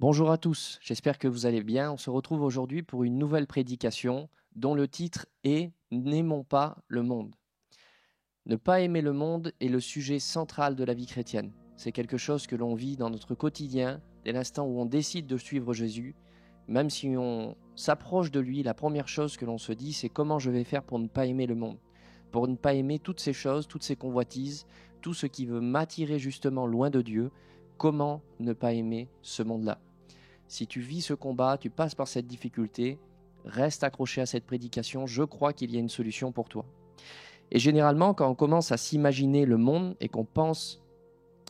Bonjour à tous, j'espère que vous allez bien. On se retrouve aujourd'hui pour une nouvelle prédication dont le titre est « N'aimons pas le monde ». Ne pas aimer le monde est le sujet central de la vie chrétienne. C'est quelque chose que l'on vit dans notre quotidien, dès l'instant où on décide de suivre Jésus. Même si on s'approche de lui, la première chose que l'on se dit, c'est comment je vais faire pour ne pas aimer le monde, pour ne pas aimer toutes ces choses, toutes ces convoitises, tout ce qui veut m'attirer justement loin de Dieu. Comment ne pas aimer ce monde-là ? Si tu vis ce combat, tu passes par cette difficulté, reste accroché à cette prédication, je crois qu'il y a une solution pour toi. Et généralement, quand on commence à s'imaginer le monde et qu'on pense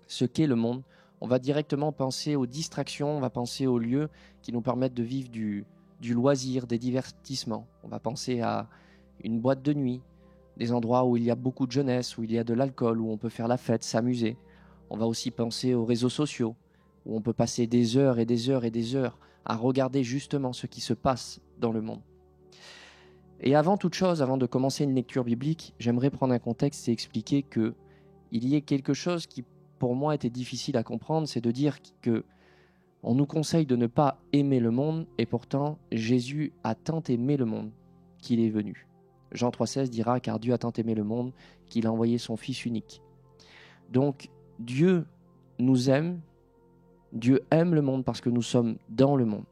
ce qu'est le monde, on va directement penser aux distractions, on va penser aux lieux qui nous permettent de vivre du loisir, des divertissements. On va penser à une boîte de nuit, des endroits où il y a beaucoup de jeunesse, où il y a de l'alcool, où on peut faire la fête, s'amuser. On va aussi penser aux réseaux sociaux, où on peut passer des heures et des heures et des heures à regarder justement ce qui se passe dans le monde. Et avant toute chose, avant de commencer une lecture biblique, j'aimerais prendre un contexte et expliquer qu'il y a quelque chose qui, pour moi, était difficile à comprendre, c'est de dire que on nous conseille de ne pas aimer le monde, et pourtant, Jésus a tant aimé le monde qu'il est venu. Jean 3,16 dira « Car Dieu a tant aimé le monde qu'il a envoyé son Fils unique ». Donc, Dieu nous aime, Dieu aime le monde parce que nous sommes dans le monde.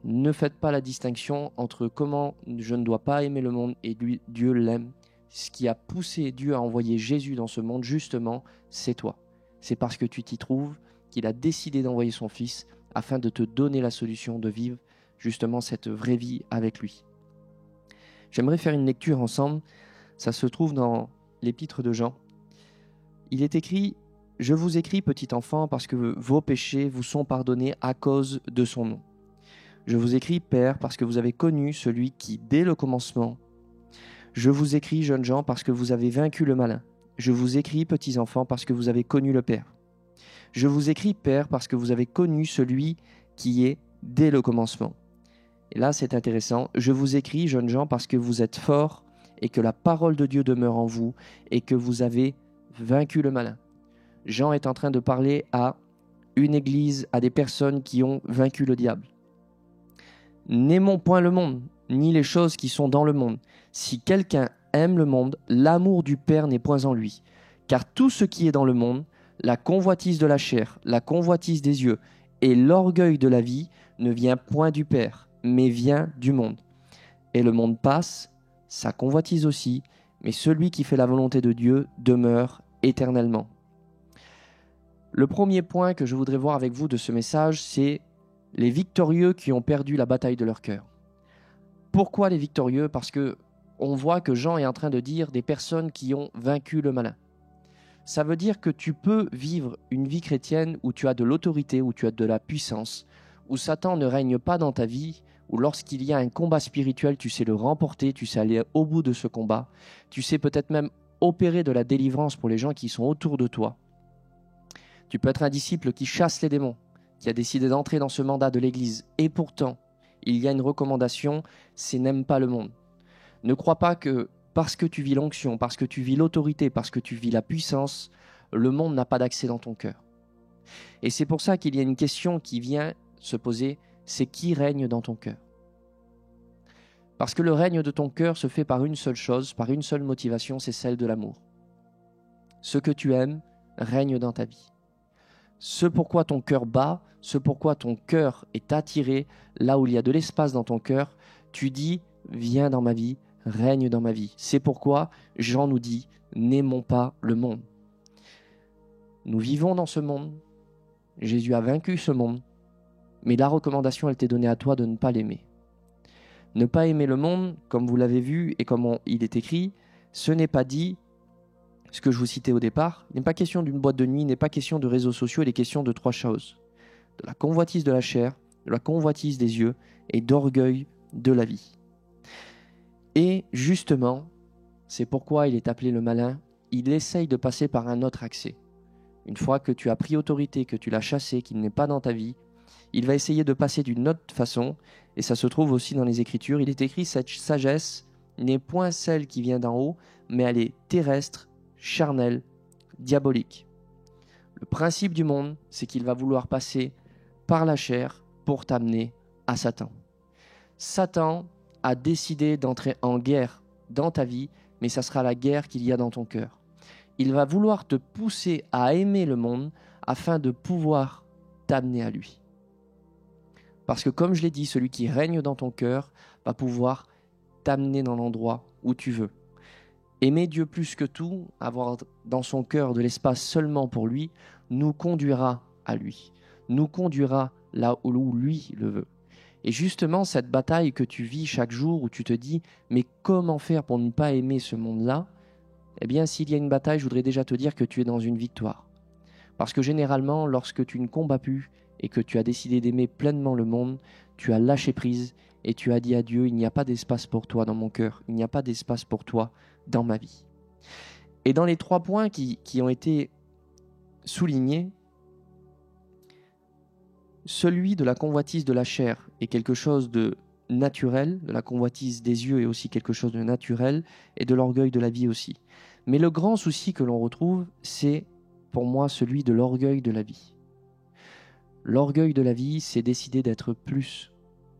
Ne faites pas la distinction entre comment je ne dois pas aimer le monde et lui, Dieu l'aime. Ce qui a poussé Dieu à envoyer Jésus dans ce monde, justement, c'est toi. C'est parce que tu t'y trouves qu'il a décidé d'envoyer son Fils afin de te donner la solution de vivre justement cette vraie vie avec lui. J'aimerais faire une lecture ensemble. Ça se trouve dans l'épître de Jean. Il est écrit « Je vous écris, petit enfant, parce que vos péchés vous sont pardonnés à cause de son nom. Je vous écris, Père, parce que vous avez connu celui qui, dès le commencement, je vous écris, jeunes gens, parce que vous avez vaincu le malin. Je vous écris, petits enfants, parce que vous avez connu le Père. Je vous écris, Père, parce que vous avez connu celui qui est dès le commencement. » Et là, c'est intéressant. Je vous écris, jeunes gens, parce que vous êtes forts et que la parole de Dieu demeure en vous et que vous avez vaincu le malin. Jean est en train de parler à une église, à des personnes qui ont vaincu le diable. N'aimons point le monde, ni les choses qui sont dans le monde. Si quelqu'un aime le monde, l'amour du Père n'est point en lui. Car tout ce qui est dans le monde, la convoitise de la chair, la convoitise des yeux et l'orgueil de la vie ne vient point du Père, mais vient du monde. Et le monde passe, sa convoitise aussi, mais celui qui fait la volonté de Dieu demeure éternellement. Le premier point que je voudrais voir avec vous de ce message, c'est les victorieux qui ont perdu la bataille de leur cœur. Pourquoi les victorieux ? Parce que on voit que Jean est en train de dire des personnes qui ont vaincu le malin. Ça veut dire que tu peux vivre une vie chrétienne où tu as de l'autorité, où tu as de la puissance, où Satan ne règne pas dans ta vie, où lorsqu'il y a un combat spirituel, tu sais le remporter, tu sais aller au bout de ce combat, tu sais peut-être même opérer de la délivrance pour les gens qui sont autour de toi. Tu peux être un disciple qui chasse les démons, qui a décidé d'entrer dans ce mandat de l'Église. Et pourtant, il y a une recommandation, c'est n'aime pas le monde. Ne crois pas que parce que tu vis l'onction, parce que tu vis l'autorité, parce que tu vis la puissance, le monde n'a pas d'accès dans ton cœur. Et c'est pour ça qu'il y a une question qui vient se poser, c'est qui règne dans ton cœur ? Parce que le règne de ton cœur se fait par une seule chose, par une seule motivation, c'est celle de l'amour. Ce que tu aimes règne dans ta vie. Ce pourquoi ton cœur bat, ce pourquoi ton cœur est attiré, là où il y a de l'espace dans ton cœur, tu dis « viens dans ma vie, règne dans ma vie ». C'est pourquoi Jean nous dit « n'aimons pas le monde ». Nous vivons dans ce monde, Jésus a vaincu ce monde, mais la recommandation elle t'est donnée à toi de ne pas l'aimer. Ne pas aimer le monde, comme vous l'avez vu et comme il est écrit, ce n'est pas dit, ce que je vous citais au départ, il n'est pas question d'une boîte de nuit, il n'est pas question de réseaux sociaux, il est question de trois choses. De la convoitise de la chair, de la convoitise des yeux et d'orgueil de la vie. Et justement, c'est pourquoi il est appelé le malin, il essaye de passer par un autre accès. Une fois que tu as pris autorité, que tu l'as chassé, qu'il n'est pas dans ta vie, il va essayer de passer d'une autre façon, et ça se trouve aussi dans les Écritures. Il est écrit « Cette sagesse n'est point celle qui vient d'en haut, mais elle est terrestre, charnelle, diabolique. » Le principe du monde, c'est qu'il va vouloir passer par la chair pour t'amener à Satan. Satan a décidé d'entrer en guerre dans ta vie, mais ça sera la guerre qu'il y a dans ton cœur. Il va vouloir te pousser à aimer le monde afin de pouvoir t'amener à lui. Parce que comme je l'ai dit, celui qui règne dans ton cœur va pouvoir t'amener dans l'endroit où tu veux. Aimer Dieu plus que tout, avoir dans son cœur de l'espace seulement pour lui, nous conduira à lui, nous conduira là où lui le veut. Et justement, cette bataille que tu vis chaque jour où tu te dis « mais comment faire pour ne pas aimer ce monde-là ?» Eh bien, s'il y a une bataille, je voudrais déjà te dire que tu es dans une victoire. Parce que généralement, lorsque tu ne combats plus et que tu as décidé d'aimer pleinement le monde, tu as lâché prise et tu as dit à Dieu « il n'y a pas d'espace pour toi dans mon cœur, il n'y a pas d'espace pour toi dans ma vie. » Et dans les 3 points qui ont été soulignés, celui de la convoitise de la chair est quelque chose de naturel, de la convoitise des yeux est aussi quelque chose de naturel, et de l'orgueil de la vie aussi. Mais le grand souci que l'on retrouve, c'est pour moi celui de l'orgueil de la vie. L'orgueil de la vie, c'est décider d'être plus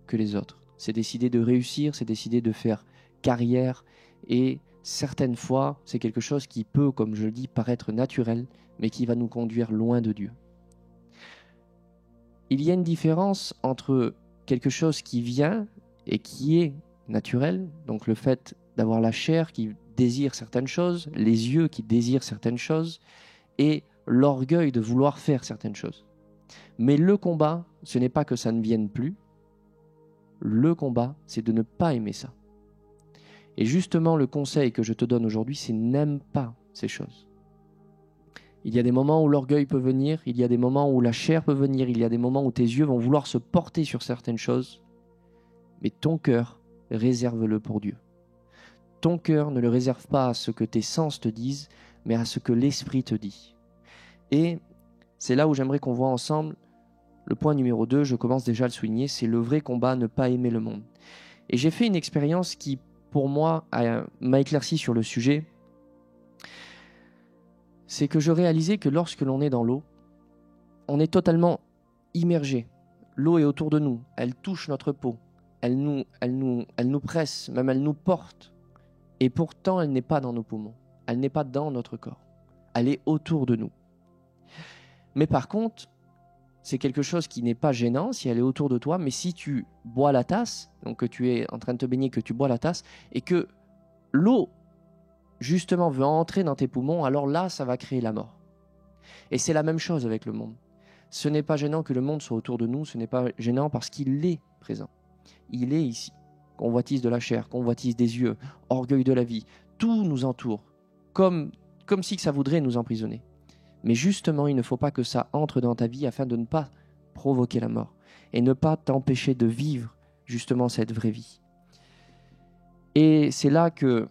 que les autres. C'est décider de réussir, c'est décider de faire carrière, et certaines fois, c'est quelque chose qui peut, comme je le dis, paraître naturel, mais qui va nous conduire loin de Dieu. Il y a une différence entre quelque chose qui vient et qui est naturel, donc le fait d'avoir la chair qui désire certaines choses, les yeux qui désirent certaines choses, et l'orgueil de vouloir faire certaines choses. Mais le combat, ce n'est pas que ça ne vienne plus, le combat, c'est de ne pas aimer ça. Et justement, le conseil que je te donne aujourd'hui, c'est n'aime pas ces choses. Il y a des moments où l'orgueil peut venir, il y a des moments où la chair peut venir, il y a des moments où tes yeux vont vouloir se porter sur certaines choses, mais ton cœur, réserve-le pour Dieu. Ton cœur ne le réserve pas à ce que tes sens te disent, mais à ce que l'Esprit te dit. Et c'est là où j'aimerais qu'on voit ensemble le point numéro 2, je commence déjà à le souligner, c'est le vrai combat, ne pas aimer le monde. Et j'ai fait une expérience qui, pour moi, m'a éclairci sur le sujet. C'est que je réalisais que lorsque l'on est dans l'eau, on est totalement immergé. L'eau est autour de nous, elle touche notre peau, elle nous presse, même elle nous porte. Et pourtant, elle n'est pas dans nos poumons, elle n'est pas dans notre corps, elle est autour de nous. Mais par contre, c'est quelque chose qui n'est pas gênant si elle est autour de toi, mais si tu bois la tasse, donc que tu es en train de te baigner, que tu bois la tasse, et que l'eau justement veut entrer dans tes poumons, alors là, ça va créer la mort. Et c'est la même chose avec le monde. Ce n'est pas gênant que le monde soit autour de nous, ce n'est pas gênant parce qu'il est présent. Il est ici. Convoitise de la chair, convoitise des yeux, orgueil de la vie, tout nous entoure, comme si ça voudrait nous emprisonner. Mais justement, il ne faut pas que ça entre dans ta vie afin de ne pas provoquer la mort et ne pas t'empêcher de vivre justement cette vraie vie. Et c'est là que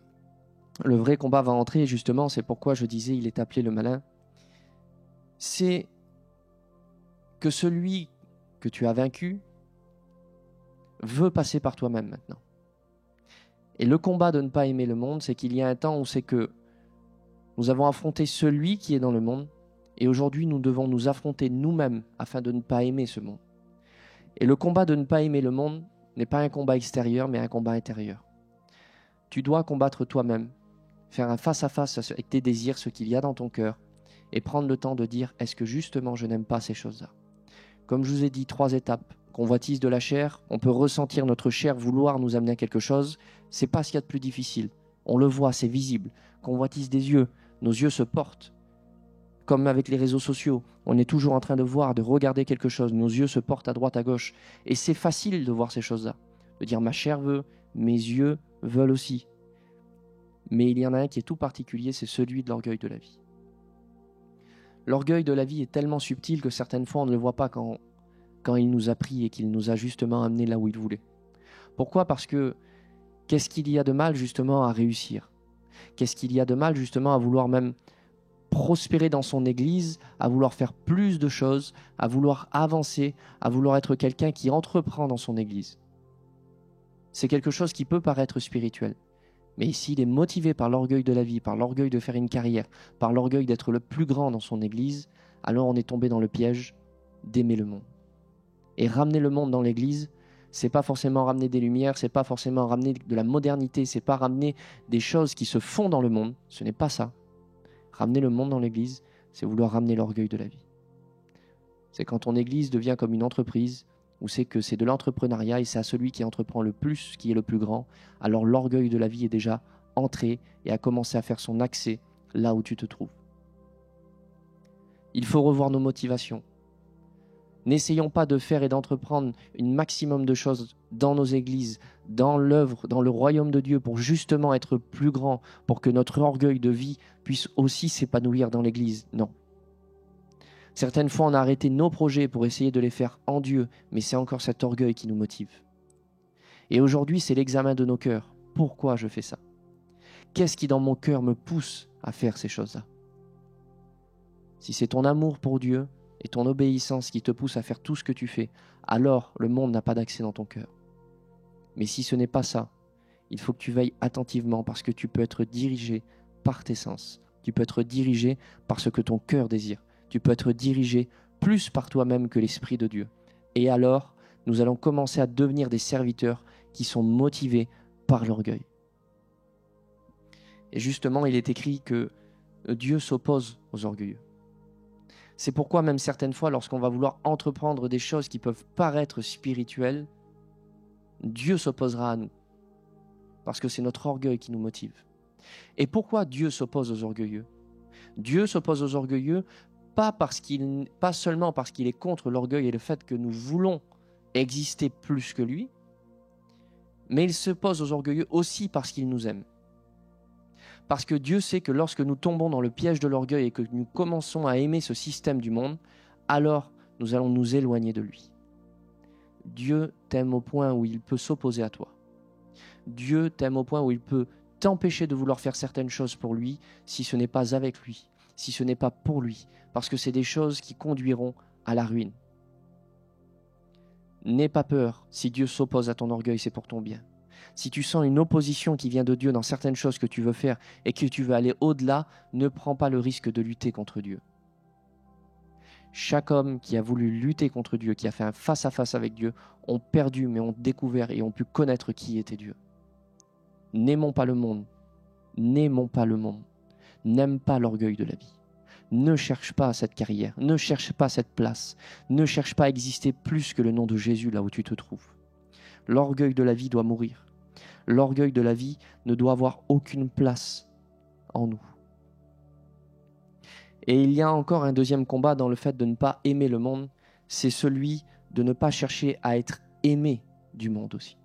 le vrai combat va entrer, justement, c'est pourquoi je disais il est appelé le malin. C'est que celui que tu as vaincu veut passer par toi-même maintenant. Et le combat de ne pas aimer le monde, c'est qu'il y a un temps où c'est que nous avons affronté celui qui est dans le monde, et aujourd'hui nous devons nous affronter nous-mêmes afin de ne pas aimer ce monde. Et le combat de ne pas aimer le monde n'est pas un combat extérieur, mais un combat intérieur. Tu dois combattre toi-même, faire un face-à-face avec tes désirs, ce qu'il y a dans ton cœur, et prendre le temps de dire « est-ce que justement je n'aime pas ces choses-là » Comme je vous ai dit, 3 étapes. Convoitise de la chair, on peut ressentir notre chair vouloir nous amener à quelque chose, c'est pas ce qu'il y a de plus difficile. On le voit, c'est visible. Convoitise des yeux, nos yeux se portent. Comme avec les réseaux sociaux, on est toujours en train de voir, de regarder quelque chose, nos yeux se portent à droite, à gauche. Et c'est facile de voir ces choses-là, de dire ma chair veut, mes yeux veulent aussi. Mais il y en a un qui est tout particulier, c'est celui de l'orgueil de la vie. L'orgueil de la vie est tellement subtil que certaines fois on ne le voit pas quand il nous a pris et qu'il nous a justement amené là où il voulait. Pourquoi ? Parce que qu'est-ce qu'il y a de mal justement à réussir ? Qu'est-ce qu'il y a de mal justement à vouloir même prospérer dans son église, à vouloir faire plus de choses, à vouloir avancer, à vouloir être quelqu'un qui entreprend dans son église ? C'est quelque chose qui peut paraître spirituel. Mais s'il est motivé par l'orgueil de la vie, par l'orgueil de faire une carrière, par l'orgueil d'être le plus grand dans son église, alors on est tombé dans le piège d'aimer le monde. Et ramener le monde dans l'Église, c'est pas forcément ramener des lumières, c'est pas forcément ramener de la modernité, c'est pas ramener des choses qui se font dans le monde. Ce n'est pas ça. Ramener le monde dans l'Église, c'est vouloir ramener l'orgueil de la vie. C'est quand ton Église devient comme une entreprise, où c'est que c'est de l'entrepreneuriat et c'est à celui qui entreprend le plus qui est le plus grand, alors l'orgueil de la vie est déjà entré et a commencé à faire son accès là où tu te trouves. Il faut revoir nos motivations. N'essayons pas de faire et d'entreprendre un maximum de choses dans nos églises, dans l'œuvre, dans le royaume de Dieu, pour justement être plus grand, pour que notre orgueil de vie puisse aussi s'épanouir dans l'église. Non. Certaines fois, on a arrêté nos projets pour essayer de les faire en Dieu, mais c'est encore cet orgueil qui nous motive. Et aujourd'hui, c'est l'examen de nos cœurs. Pourquoi je fais ça? Qu'est-ce qui dans mon cœur me pousse à faire ces choses-là? Si c'est ton amour pour Dieu et ton obéissance qui te pousse à faire tout ce que tu fais, alors le monde n'a pas d'accès dans ton cœur. Mais si ce n'est pas ça, il faut que tu veilles attentivement parce que tu peux être dirigé par tes sens. Tu peux être dirigé par ce que ton cœur désire. Tu peux être dirigé plus par toi-même que l'Esprit de Dieu. Et alors, nous allons commencer à devenir des serviteurs qui sont motivés par l'orgueil. Et justement, il est écrit que Dieu s'oppose aux orgueilleux. C'est pourquoi même certaines fois, lorsqu'on va vouloir entreprendre des choses qui peuvent paraître spirituelles, Dieu s'opposera à nous. Parce que c'est notre orgueil qui nous motive. Et pourquoi Dieu s'oppose aux orgueilleux? Dieu s'oppose aux orgueilleux pas seulement parce qu'il est contre l'orgueil et le fait que nous voulons exister plus que lui, mais il s'oppose aux orgueilleux aussi parce qu'il nous aime. Parce que Dieu sait que lorsque nous tombons dans le piège de l'orgueil et que nous commençons à aimer ce système du monde, alors nous allons nous éloigner de lui. Dieu t'aime au point où il peut s'opposer à toi. Dieu t'aime au point où il peut t'empêcher de vouloir faire certaines choses pour lui si ce n'est pas avec lui, si ce n'est pas pour lui, parce que c'est des choses qui conduiront à la ruine. N'aie pas peur, si Dieu s'oppose à ton orgueil, c'est pour ton bien. Si tu sens une opposition qui vient de Dieu dans certaines choses que tu veux faire et que tu veux aller au-delà, ne prends pas le risque de lutter contre Dieu. Chaque homme qui a voulu lutter contre Dieu, qui a fait un face-à-face avec Dieu, ont perdu mais ont découvert et ont pu connaître qui était Dieu. N'aimons pas le monde. N'aimons pas le monde. N'aime pas l'orgueil de la vie. Ne cherche pas cette carrière. Ne cherche pas cette place. Ne cherche pas à exister plus que le nom de Jésus là où tu te trouves. L'orgueil de la vie doit mourir. L'orgueil de la vie ne doit avoir aucune place en nous. Et il y a encore un deuxième combat dans le fait de ne pas aimer le monde, c'est celui de ne pas chercher à être aimé du monde aussi.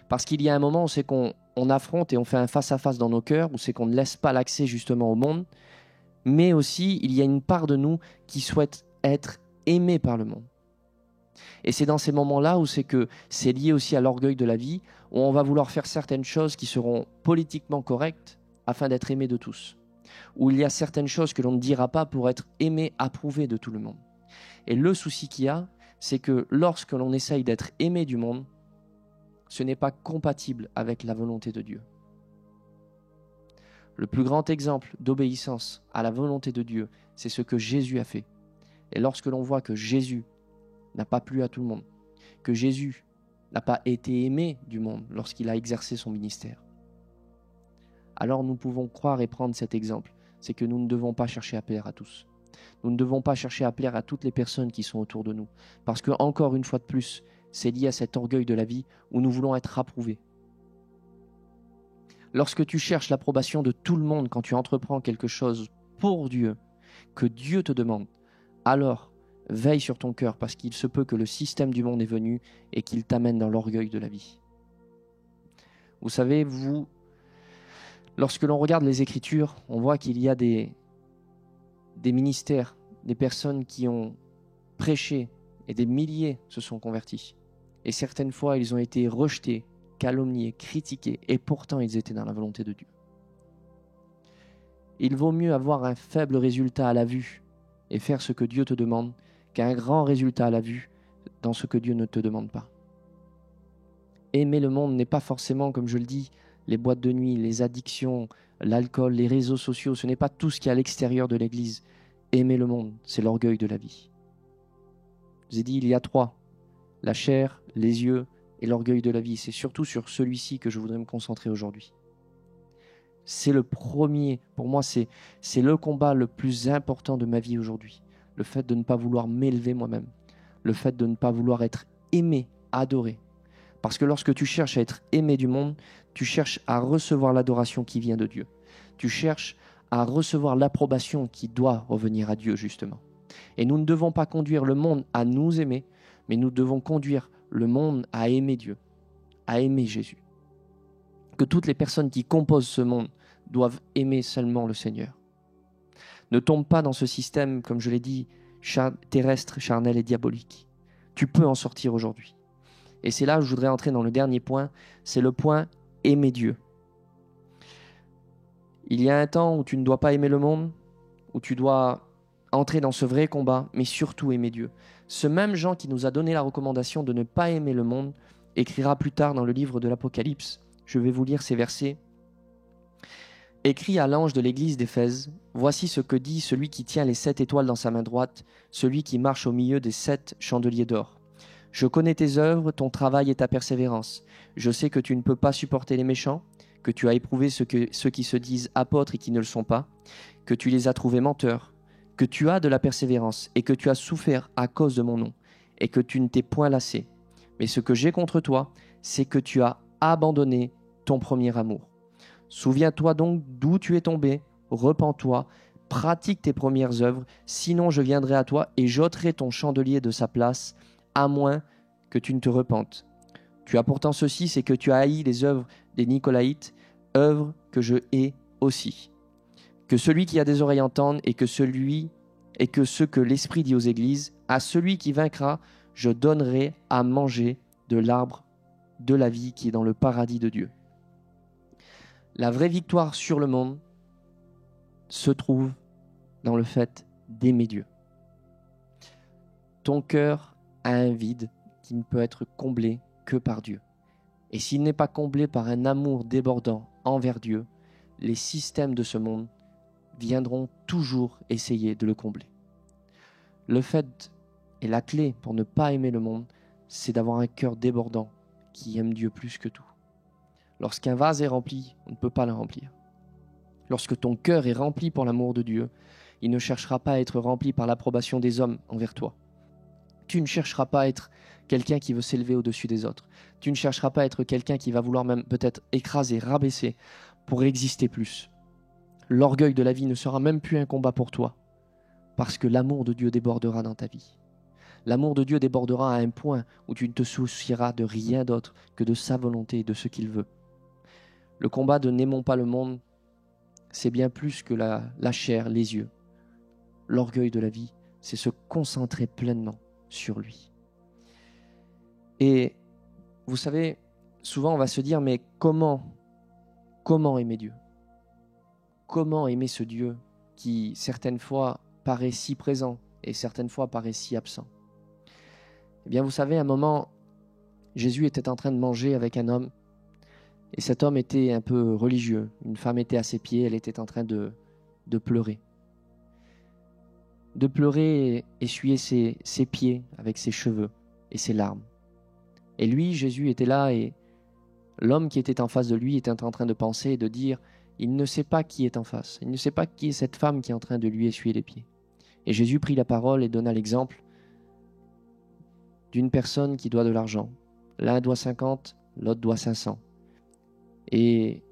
Parce qu'il y a un moment où c'est qu'on affronte et on fait un face-à-face dans nos cœurs, où c'est qu'on ne laisse pas l'accès justement au monde, mais aussi il y a une part de nous qui souhaite être aimé par le monde. Et c'est dans ces moments-là où c'est que c'est lié aussi à l'orgueil de la vie, où on va vouloir faire certaines choses qui seront politiquement correctes afin d'être aimé de tous. Où il y a certaines choses que l'on ne dira pas pour être aimé, approuvé de tout le monde. Et le souci qu'il y a, c'est que lorsque l'on essaye d'être aimé du monde, ce n'est pas compatible avec la volonté de Dieu. Le plus grand exemple d'obéissance à la volonté de Dieu, c'est ce que Jésus a fait. Et lorsque l'on voit que Jésus n'a pas plu à tout le monde, que Jésus n'a pas été aimé du monde lorsqu'il a exercé son ministère, alors nous pouvons croire et prendre cet exemple. C'est que nous ne devons pas chercher à plaire à tous. Nous ne devons pas chercher à plaire à toutes les personnes qui sont autour de nous. Parce que, encore une fois de plus, c'est lié à cet orgueil de la vie où nous voulons être approuvés. Lorsque tu cherches l'approbation de tout le monde quand tu entreprends quelque chose pour Dieu, que Dieu te demande, alors veille sur ton cœur parce qu'il se peut que le système du monde est venu et qu'il t'amène dans l'orgueil de la vie. Vous savez, lorsque l'on regarde les Écritures, on voit qu'il y a des ministères, des personnes qui ont prêché et des milliers se sont convertis. Et certaines fois, ils ont été rejetés, calomniés, critiqués, et pourtant ils étaient dans la volonté de Dieu. Il vaut mieux avoir un faible résultat à la vue et faire ce que Dieu te demande qu'un grand résultat à la vue dans ce que Dieu ne te demande pas. Aimer le monde n'est pas forcément, comme je le dis, les boîtes de nuit, les addictions, l'alcool, les réseaux sociaux, ce n'est pas tout ce qui est à l'extérieur de l'Église. Aimer le monde, c'est l'orgueil de la vie. vous ai dit, il y a 3. La chair, les yeux et l'orgueil de la vie. C'est surtout sur celui-ci que je voudrais me concentrer aujourd'hui. C'est le premier, pour moi, c'est le combat le plus important de ma vie aujourd'hui. Le fait de ne pas vouloir m'élever moi-même. Le fait de ne pas vouloir être aimé, adoré. Parce que lorsque tu cherches à être aimé du monde, tu cherches à recevoir l'adoration qui vient de Dieu. Tu cherches à recevoir l'approbation qui doit revenir à Dieu, justement. Et nous ne devons pas conduire le monde à nous aimer, mais nous devons conduire le monde à aimer Dieu, à aimer Jésus. Que toutes les personnes qui composent ce monde doivent aimer seulement le Seigneur. Ne tombe pas dans ce système, comme je l'ai dit, terrestre, charnel et diabolique. Tu peux en sortir aujourd'hui. Et c'est là où je voudrais entrer dans le dernier point, c'est le point aimer Dieu. Il y a un temps où tu ne dois pas aimer le monde, où tu dois entrer dans ce vrai combat, mais surtout aimer Dieu. Ce même Jean qui nous a donné la recommandation de ne pas aimer le monde écrira plus tard dans le livre de l'Apocalypse. Je vais vous lire ces versets. Écrit à l'ange de l'église d'Éphèse, voici ce que dit celui qui tient les 7 étoiles dans sa main droite, celui qui marche au milieu des 7 chandeliers d'or. Je connais tes œuvres, ton travail et ta persévérance. Je sais que tu ne peux pas supporter les méchants, que tu as éprouvé ceux qui se disent apôtres et qui ne le sont pas, que tu les as trouvés menteurs, que tu as de la persévérance et que tu as souffert à cause de mon nom, et que tu ne t'es point lassé. Mais ce que j'ai contre toi, c'est que tu as abandonné ton premier amour. Souviens-toi donc d'où tu es tombé, repens-toi, pratique tes premières œuvres, sinon je viendrai à toi et j'ôterai ton chandelier de sa place, à moins que tu ne te repentes. Tu as pourtant ceci, c'est que tu as haï les œuvres des Nicolaïtes, œuvres que je hais aussi. Que celui qui a des oreilles entende et que ce que l'Esprit dit aux églises, à celui qui vaincra, je donnerai à manger de l'arbre de la vie qui est dans le paradis de Dieu. La vraie victoire sur le monde se trouve dans le fait d'aimer Dieu. Ton cœur a un vide qui ne peut être comblé que par Dieu. Et s'il n'est pas comblé par un amour débordant envers Dieu, les systèmes de ce monde viendront toujours essayer de le combler. Le fait et la clé pour ne pas aimer le monde, c'est d'avoir un cœur débordant qui aime Dieu plus que tout. Lorsqu'un vase est rempli, on ne peut pas le remplir. Lorsque ton cœur est rempli pour l'amour de Dieu, il ne cherchera pas à être rempli par l'approbation des hommes envers toi. Tu ne chercheras pas à être quelqu'un qui veut s'élever au-dessus des autres. Tu ne chercheras pas à être quelqu'un qui va vouloir même peut-être écraser, rabaisser pour exister plus. L'orgueil de la vie ne sera même plus un combat pour toi, parce que l'amour de Dieu débordera dans ta vie. L'amour de Dieu débordera à un point où tu ne te soucieras de rien d'autre que de sa volonté et de ce qu'il veut. Le combat de n'aimons pas le monde, c'est bien plus que la chair, les yeux. L'orgueil de la vie, c'est se concentrer pleinement sur lui. Et vous savez, souvent on va se dire, mais comment aimer Dieu ? Comment aimer ce Dieu qui, certaines fois, paraît si présent et certaines fois paraît si absent ? Eh bien, vous savez, à un moment, Jésus était en train de manger avec un homme et cet homme était un peu religieux. Une femme était à ses pieds, elle était en train de pleurer. De pleurer et essuyer ses pieds avec ses cheveux et ses larmes. Et lui, Jésus était là et l'homme qui était en face de lui était en train de penser et de dire, il ne sait pas qui est en face. Il ne sait pas qui est cette femme qui est en train de lui essuyer les pieds. Et Jésus prit la parole et donna l'exemple d'une personne qui doit de l'argent. L'un doit 50, l'autre doit 500. Et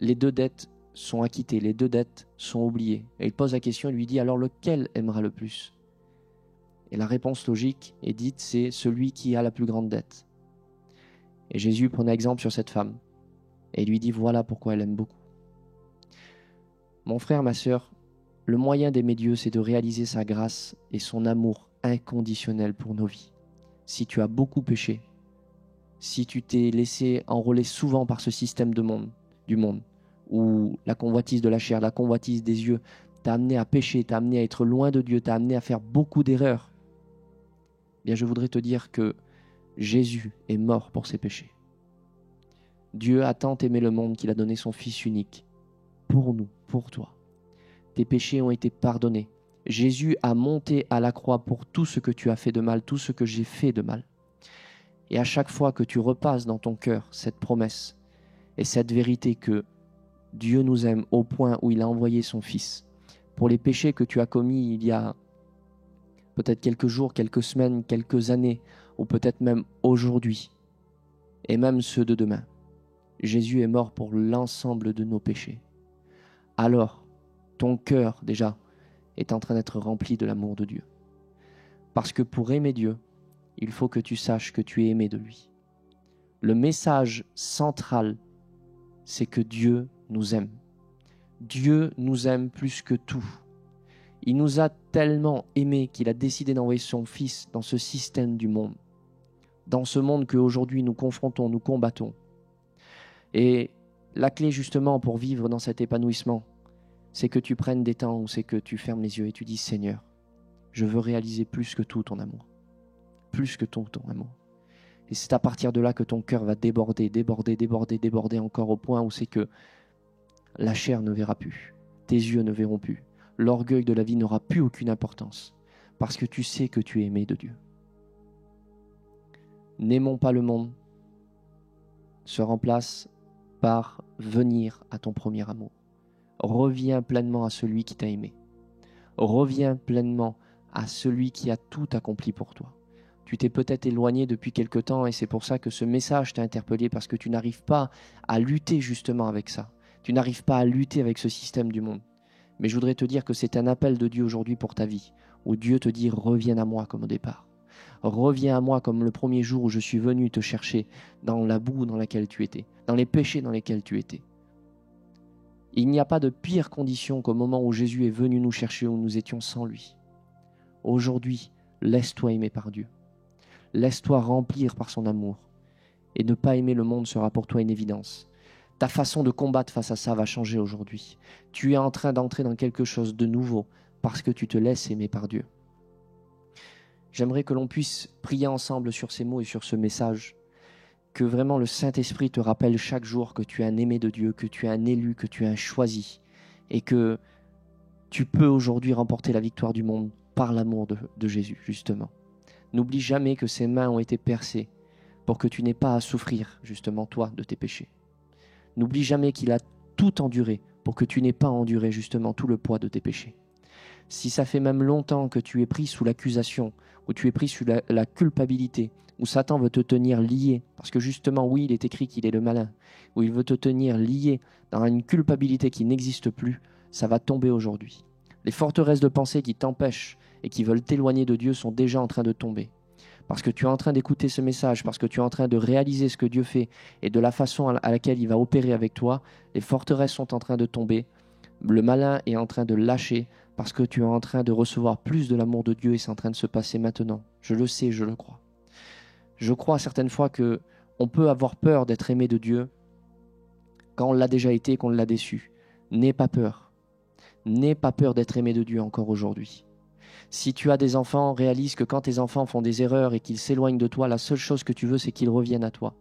les deux dettes sont acquittées, les deux dettes sont oubliées. Et il pose la question et lui dit, alors lequel aimera le plus ? Et la réponse logique est dite, c'est celui qui a la plus grande dette. Et Jésus prenait exemple sur cette femme et lui dit, voilà pourquoi elle aime beaucoup. Mon frère, ma sœur, le moyen d'aimer Dieu, c'est de réaliser sa grâce et son amour inconditionnel pour nos vies. Si tu as beaucoup péché, si tu t'es laissé enrôler souvent par ce système du monde, où la convoitise de la chair, la convoitise des yeux t'a amené à pécher, t'a amené à être loin de Dieu, t'a amené à faire beaucoup d'erreurs, eh bien je voudrais te dire que Jésus est mort pour ses péchés. Dieu a tant aimé le monde qu'il a donné son Fils unique pour nous, pour toi. Tes péchés ont été pardonnés Jésus a monté à la croix pour tout ce que tu as fait de mal, tout ce que j'ai fait de mal. Et à chaque fois que tu repasses dans ton cœur cette promesse et cette vérité que Dieu nous aime au point où il a envoyé son Fils, pour les péchés que tu as commis il y a peut-être quelques jours, quelques semaines, quelques années, ou peut-être même aujourd'hui, et même ceux de demain, Jésus est mort pour l'ensemble de nos péchés. Alors, ton cœur, déjà, est en train d'être rempli de l'amour de Dieu. Parce que pour aimer Dieu, il faut que tu saches que tu es aimé de lui. Le message central, c'est que Dieu nous aime. Dieu nous aime plus que tout. Il nous a tellement aimés qu'il a décidé d'envoyer son Fils dans ce système du monde, dans ce monde qu'aujourd'hui nous confrontons, nous combattons. Et la clé justement pour vivre dans cet épanouissement, c'est que tu prennes des temps où c'est que tu fermes les yeux et tu dis « Seigneur, je veux réaliser plus que tout ton amour. Plus que tout ton amour. » Et c'est à partir de là que ton cœur va déborder, déborder, déborder, déborder encore au point où c'est que la chair ne verra plus, tes yeux ne verront plus. L'orgueil de la vie n'aura plus aucune importance parce que tu sais que tu es aimé de Dieu. N'aimons pas le monde se remplace par venir à ton premier amour. Reviens pleinement à celui qui t'a aimé. Reviens pleinement à celui qui a tout accompli pour toi. Tu t'es peut-être éloigné depuis quelque temps et c'est pour ça que ce message t'a interpellé parce que tu n'arrives pas à lutter justement avec ça. Tu n'arrives pas à lutter avec ce système du monde. Mais je voudrais te dire que c'est un appel de Dieu aujourd'hui pour ta vie, où Dieu te dit « Reviens à moi comme au départ. Reviens à moi comme le premier jour où je suis venu te chercher dans la boue dans laquelle tu étais, dans les péchés dans lesquels tu étais. » Il n'y a pas de pire condition qu'au moment où Jésus est venu nous chercher, où nous étions sans lui. Aujourd'hui, laisse-toi aimer par Dieu. Laisse-toi remplir par son amour. Et ne pas aimer le monde sera pour toi une évidence. Ta façon de combattre face à ça va changer aujourd'hui. Tu es en train d'entrer dans quelque chose de nouveau parce que tu te laisses aimer par Dieu. J'aimerais que l'on puisse prier ensemble sur ces mots et sur ce message. Que vraiment le Saint-Esprit te rappelle chaque jour que tu es un aimé de Dieu, que tu es un élu, que tu es un choisi. Et que tu peux aujourd'hui remporter la victoire du monde par l'amour de Jésus, justement. N'oublie jamais que ses mains ont été percées pour que tu n'aies pas à souffrir, justement, toi, de tes péchés. N'oublie jamais qu'il a tout enduré pour que tu n'aies pas enduré, justement, tout le poids de tes péchés. Si ça fait même longtemps que tu es pris sous l'accusation, ou tu es pris sous la culpabilité, où Satan veut te tenir lié, parce que justement, oui, il est écrit qu'il est le malin, où il veut te tenir lié dans une culpabilité qui n'existe plus, ça va tomber aujourd'hui. Les forteresses de pensée qui t'empêchent et qui veulent t'éloigner de Dieu sont déjà en train de tomber. Parce que tu es en train d'écouter ce message, parce que tu es en train de réaliser ce que Dieu fait et de la façon à laquelle il va opérer avec toi, les forteresses sont en train de tomber, le malin est en train de lâcher, parce que tu es en train de recevoir plus de l'amour de Dieu et c'est en train de se passer maintenant. Je le sais, je le crois. Je crois certaines fois qu'on peut avoir peur d'être aimé de Dieu quand on l'a déjà été, qu'on l'a déçu. N'aie pas peur. N'aie pas peur d'être aimé de Dieu encore aujourd'hui. Si tu as des enfants, réalise que quand tes enfants font des erreurs et qu'ils s'éloignent de toi, la seule chose que tu veux, c'est qu'ils reviennent à toi.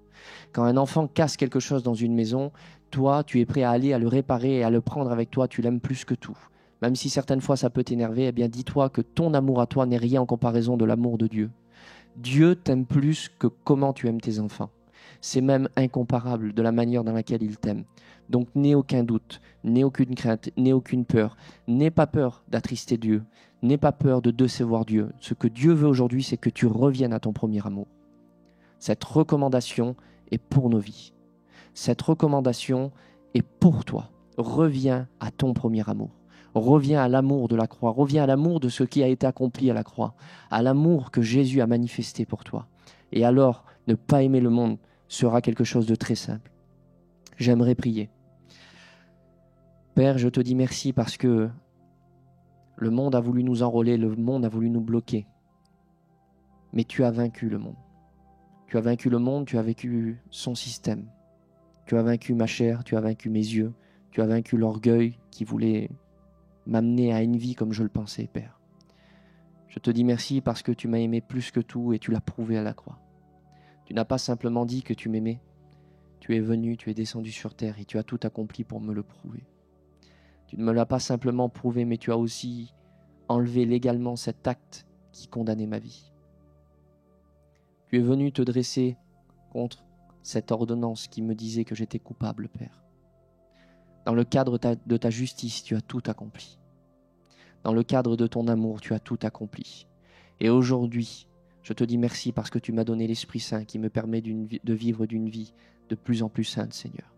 Quand un enfant casse quelque chose dans une maison, toi, tu es prêt à aller à le réparer et à le prendre avec toi, tu l'aimes plus que tout. Même si certaines fois ça peut t'énerver, eh bien dis-toi que ton amour à toi n'est rien en comparaison de l'amour de Dieu. Dieu t'aime plus que comment tu aimes tes enfants. C'est même incomparable de la manière dans laquelle il t'aime. Donc n'aie aucun doute, n'aie aucune crainte, n'aie aucune peur. N'aie pas peur d'attrister Dieu. N'aie pas peur de décevoir Dieu. Ce que Dieu veut aujourd'hui, c'est que tu reviennes à ton premier amour. Cette recommandation est pour nos vies. Cette recommandation est pour toi. Reviens à ton premier amour. Reviens à l'amour de la croix. Reviens à l'amour de ce qui a été accompli à la croix. À l'amour que Jésus a manifesté pour toi. Et alors, ne pas aimer le monde sera quelque chose de très simple. J'aimerais prier. Père, je te dis merci parce que le monde a voulu nous enrôler, le monde a voulu nous bloquer. Mais tu as vaincu le monde. Tu as vaincu le monde, tu as vaincu son système. Tu as vaincu ma chair, tu as vaincu mes yeux, tu as vaincu l'orgueil qui voulait m'amener à une vie comme je le pensais, Père. Je te dis merci parce que tu m'as aimé plus que tout et tu l'as prouvé à la croix. Tu n'as pas simplement dit que tu m'aimais. Tu es venu, tu es descendu sur terre et tu as tout accompli pour me le prouver. Tu ne me l'as pas simplement prouvé, mais tu as aussi enlever légalement cet acte qui condamnait ma vie. Tu es venu te dresser contre cette ordonnance qui me disait que j'étais coupable, Père. Dans le cadre de ta justice, tu as tout accompli. Dans le cadre de ton amour, tu as tout accompli. Et aujourd'hui, je te dis merci parce que tu m'as donné l'Esprit Saint qui me permet de vivre d'une vie de plus en plus sainte, Seigneur.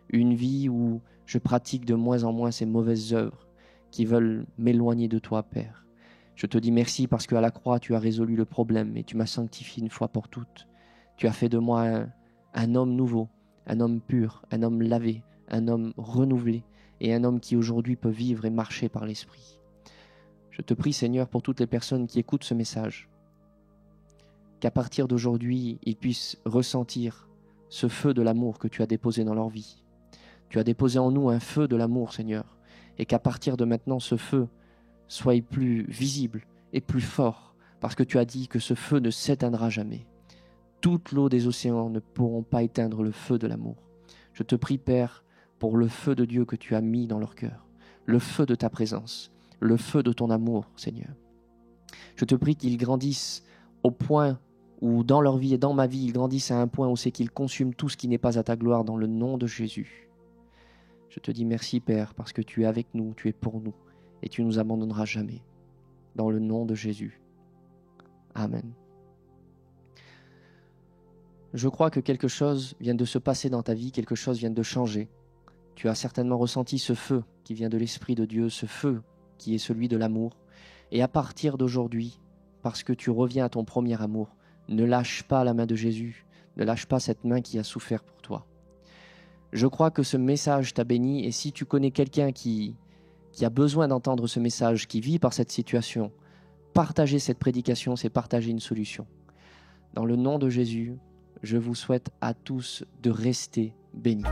Une vie où je pratique de moins en moins ces mauvaises œuvres qui veulent m'éloigner de toi, Père. Je te dis merci parce qu'à la croix, tu as résolu le problème et tu m'as sanctifié une fois pour toutes. Tu as fait de moi un homme nouveau, un homme pur, un homme lavé, un homme renouvelé et un homme qui aujourd'hui peut vivre et marcher par l'Esprit. Je te prie, Seigneur, pour toutes les personnes qui écoutent ce message, qu'à partir d'aujourd'hui, ils puissent ressentir ce feu de l'amour que tu as déposé dans leur vie. Tu as déposé en nous un feu de l'amour, Seigneur, et qu'à partir de maintenant, ce feu soit plus visible et plus fort, parce que tu as dit que ce feu ne s'éteindra jamais. Toute l'eau des océans ne pourront pas éteindre le feu de l'amour. Je te prie, Père, pour le feu de Dieu que tu as mis dans leur cœur, le feu de ta présence, le feu de ton amour, Seigneur. Je te prie qu'ils grandissent au point où dans leur vie et dans ma vie, ils grandissent à un point où c'est qu'ils consument tout ce qui n'est pas à ta gloire dans le nom de Jésus. Je te dis merci, Père, parce que tu es avec nous, tu es pour nous, et tu ne nous abandonneras jamais. Dans le nom de Jésus. Amen. Je crois que quelque chose vient de se passer dans ta vie, quelque chose vient de changer. Tu as certainement ressenti ce feu qui vient de l'Esprit de Dieu, ce feu qui est celui de l'amour. Et à partir d'aujourd'hui, parce que tu reviens à ton premier amour, ne lâche pas la main de Jésus, ne lâche pas cette main qui a souffert pour toi. Je crois que ce message t'a béni, et si tu connais quelqu'un qui a besoin d'entendre ce message, qui vit par cette situation, partager cette prédication, c'est partager une solution. Dans le nom de Jésus, je vous souhaite à tous de rester bénis.